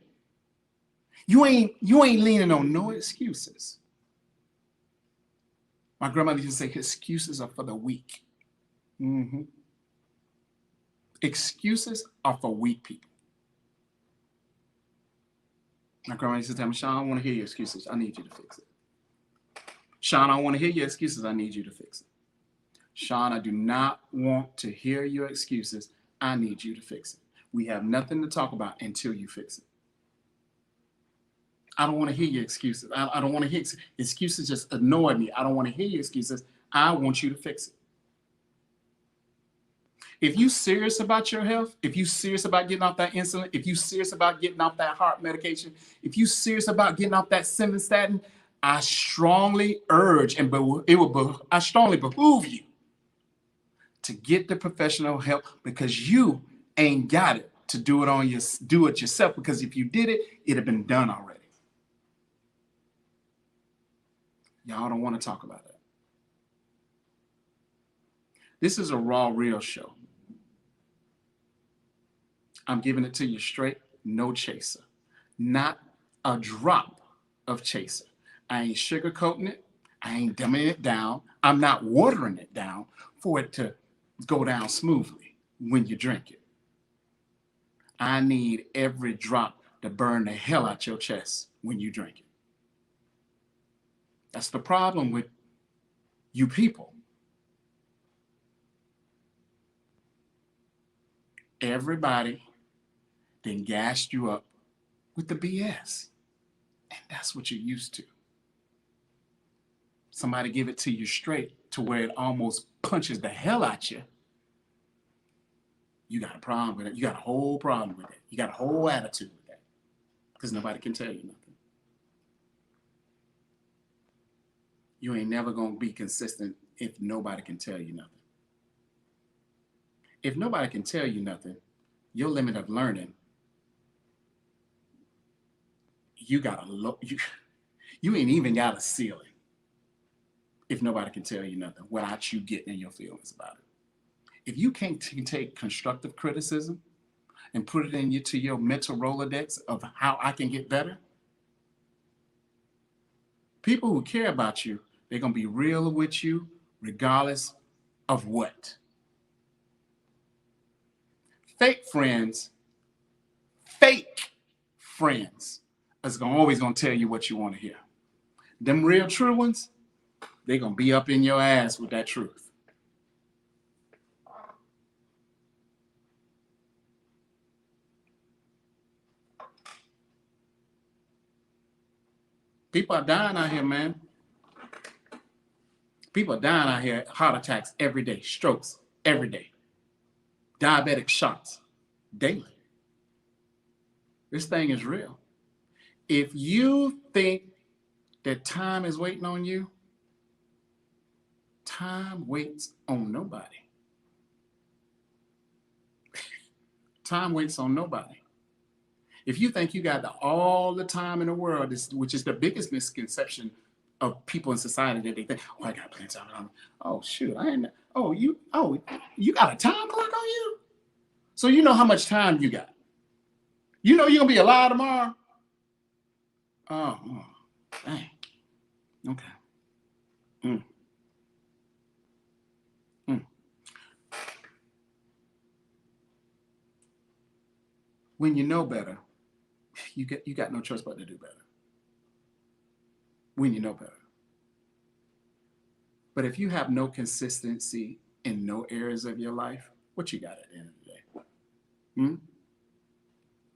You ain't leaning on no excuses. My grandmother used to say, excuses are for the weak. Mm-hmm. Excuses are for weak people. My grandma used to tell me, Sean, I don't want to hear your excuses. I need you to fix it. Sean, I don't want to hear your excuses. I need you to fix it. Sean, I do not want to hear your excuses. I need you to fix it. We have nothing to talk about until you fix it. I don't want to hear your excuses. I don't want to hear excuses. Just annoy me. I don't want to hear your excuses. I want you to fix it. If you're serious about your health, if you're serious about getting off that insulin, if you're serious about getting off that heart medication, if you're serious about getting off that simvastatin, I strongly urge I strongly behoove you to get the professional help, because you ain't got it to do it yourself. Because if you did it, it'd have been done already. Y'all don't want to talk about that. This is a raw, real show. I'm giving it to you straight, no chaser. Not a drop of chaser. I ain't sugarcoating it. I ain't dumbing it down. I'm not watering it down for it to go down smoothly when you drink it. I need every drop to burn the hell out your chest when you drink it. That's the problem with you people. Everybody then gassed you up with the BS. And that's what you're used to. Somebody give it to you straight to where it almost punches the hell out you. You got a problem with it. You got a whole problem with it. You got a whole attitude with that. Because nobody can tell you nothing. You ain't never going to be consistent if nobody can tell you nothing. If nobody can tell you nothing, your limit of learning, you ain't even got a ceiling if nobody can tell you nothing without you getting in your feelings about it. If you can't take constructive criticism and put it into your mental Rolodex of how I can get better, people who care about you, they're going to be real with you regardless of what. Fake friends is always going to tell you what you want to hear. Them real true ones, they're going to be up in your ass with that truth. People are dying out here, man. People are dying out here, heart attacks every day, strokes every day, diabetic shots daily. This thing is real. If you think that time is waiting on you, time waits on nobody. Time waits on nobody. If you think you got all the time in the world, which is the biggest misconception of people in society, that they think, oh, I got plenty of time. Oh, shoot, you got a time clock on you? So you know how much time you got. You know you're going to be alive tomorrow? Oh, dang. Okay. When you know better, you got no choice but to do better. When you know better. But if you have no consistency in no areas of your life, what you got at the end of the day?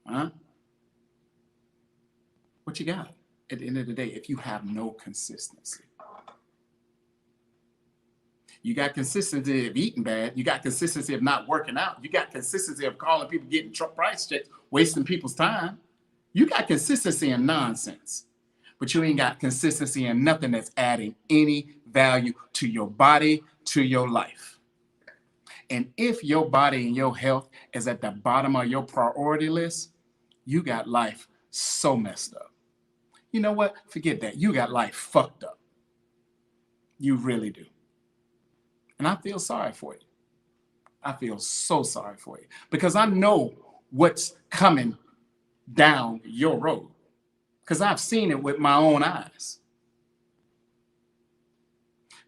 Huh? What you got at the end of the day if you have no consistency? You got consistency of eating bad. You got consistency of not working out. You got consistency of calling people, getting price checks, wasting people's time. You got consistency in nonsense, but you ain't got consistency in nothing that's adding any value to your body, to your life. And if your body and your health is at the bottom of your priority list, you got life so messed up. You know what? Forget that. You got life fucked up. You really do. And I feel sorry for you. I feel so sorry for you because I know what's coming down your road because I've seen it with my own eyes.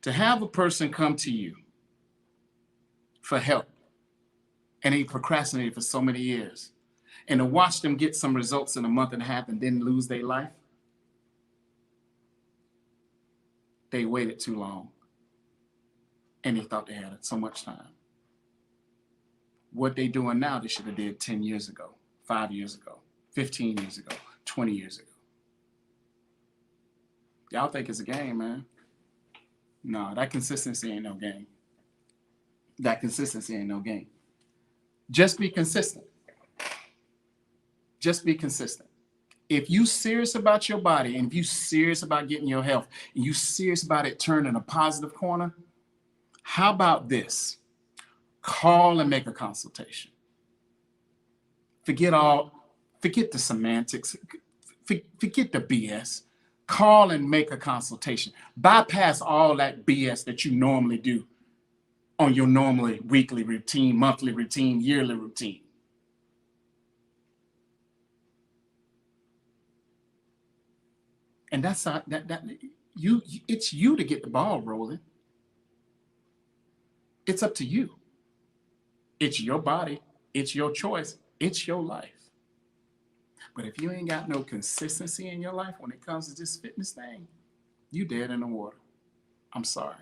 To have a person come to you for help and they procrastinated for so many years, and to watch them get some results in a month and a half and then lose their life, they waited too long and they thought they had so much time. What they doing now, they should have did 10 years ago, 5 years ago, 15 years ago, 20 years ago. Y'all think it's a game, man. No, that consistency ain't no game. That consistency ain't no game. Just be consistent. Just be consistent. If you serious about your body and if you serious about getting your health and you serious about it turning a positive corner, how about this? Call and make a consultation. Forget the semantics. Forget the BS. Call and make a consultation. Bypass all that BS that you normally do on your normally weekly routine, monthly routine, yearly routine. And that's not it's you to get the ball rolling. It's up to you. It's your body. It's your choice. It's your life. But if you ain't got no consistency in your life when it comes to this fitness thing, you dead in the water. I'm sorry.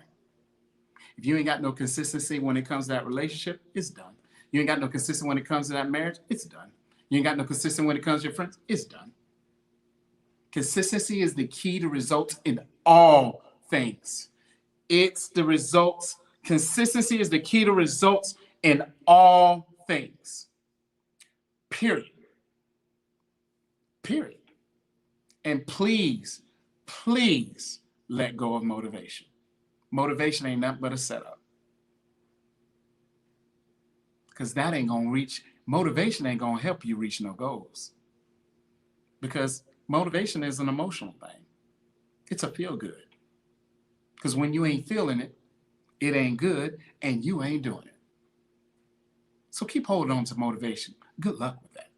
If you ain't got no consistency when it comes to that relationship, it's done. You ain't got no consistency when it comes to that marriage, it's done. You ain't got no consistency when it comes to your friends, it's done. Consistency is the key to results in all things. It's the results. Consistency is the key to results in all things. Period. Period. And please, please let go of motivation. Motivation ain't nothing but a setup. Because that ain't going to reach, motivation ain't going to help you reach no goals. Because motivation is an emotional thing. It's a feel good. Because when you ain't feeling it, it ain't good and you ain't doing it. So keep holding on to motivation. Good luck with that.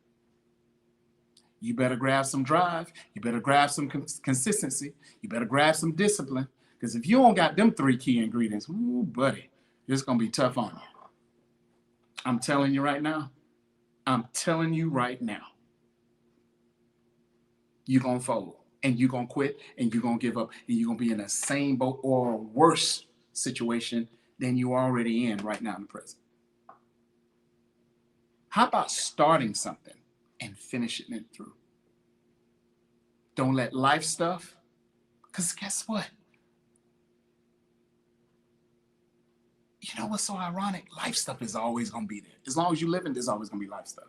You better grab some drive. You better grab some consistency. You better grab some discipline. Because if you don't got them 3 key ingredients, ooh, buddy, it's going to be tough on you. I'm telling you right now. I'm telling you right now. You're going to fold and you're going to quit and you're going to give up and you're going to be in the same boat or a worse situation than you're already in right now in the present. How about starting something and finishing it through? Don't let life stuff, because guess what? You know what's so ironic? Life stuff is always going to be there. As long as you live in, there's always going to be life stuff.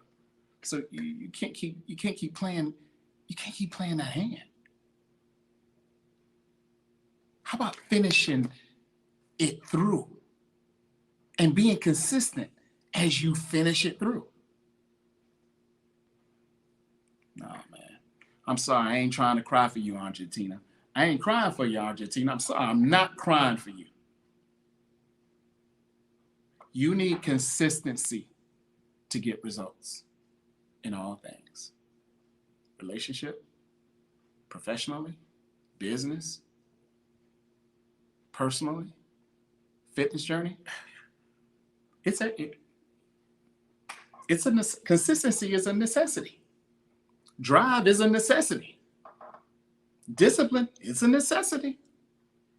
So you can't keep playing that hand. How about finishing it through and being consistent as you finish it through? No, man. I'm sorry. I ain't trying to cry for you, Argentina. I ain't crying for you, Argentina. I'm sorry. I'm not crying for you. You need consistency to get results in all things. Relationship, professionally, business, personally, fitness journey. Consistency is a necessity. Drive is a necessity. Discipline is a necessity.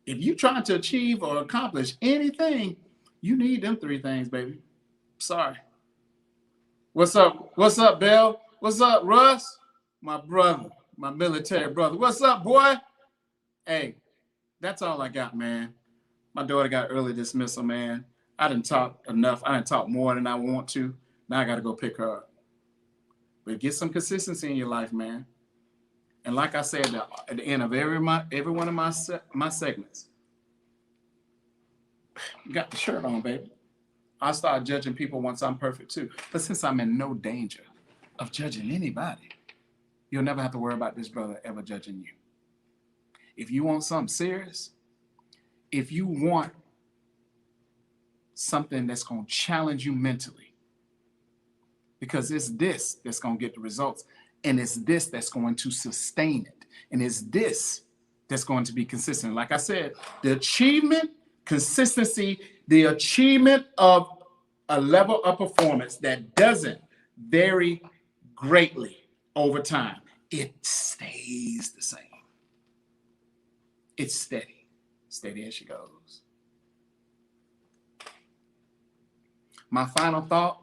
If you're trying to achieve or accomplish anything, you need them 3 things, baby. Sorry. What's up? What's up, Bill? What's up, Russ? My brother, my military brother. What's up, boy? Hey, that's all I got, man. My daughter got early dismissal, man. I didn't talk enough. I didn't talk more than I want to. Now I got to go pick her up. But get some consistency in your life, man. And like I said, at the end of every one of my segments, you got the shirt on, baby. I start judging people once I'm perfect too. But since I'm in no danger of judging anybody, you'll never have to worry about this brother ever judging you. If you want something serious, if you want something that's going to challenge you mentally, because it's this that's going to get the results, and it's this that's going to sustain it, and it's this that's going to be consistent. Like I said, the achievement, consistency, the achievement of a level of performance that doesn't vary greatly over time, it stays the same. It's steady, steady as she goes. My final thought,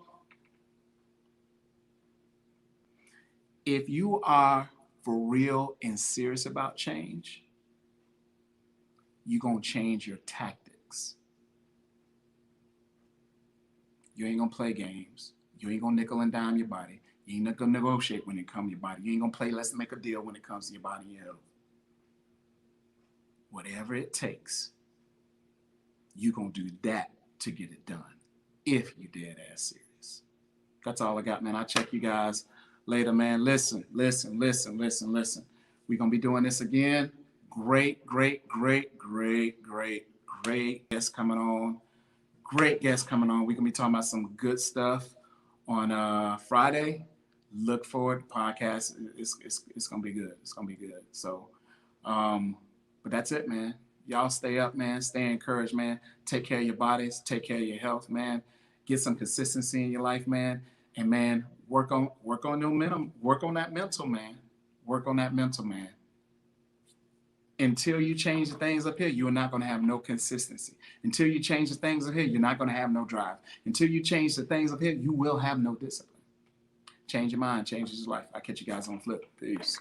if you are for real and serious about change, you're going to change your tactics. You ain't going to play games. You ain't going to nickel and dime your body. You ain't going to negotiate when it comes to your body. You ain't going to play let's make a deal when it comes to your body and your health. Whatever it takes, you're going to do that to get it done if you dead ass serious. That's all I got, man. I'll check you guys later, man. Listen. We're going to be doing this again. Great guests coming on. Great guests coming on. We're going to be talking about some good stuff on Friday. Look forward to the podcast. It's going to be good. It's going to be good. So, but that's it, man. Y'all stay up, man. Stay encouraged, man. Take care of your bodies. Take care of your health, man. Get some consistency in your life, man. And, man, work on your mental. Work on that mental, man. Work on that mental, man. Until you change the things up here, you're not going to have no consistency. Until you change the things up here, you're not going to have no drive. Until you change the things up here, you will have no discipline. Change your mind, changes your life. I'll catch you guys on Flip. Peace.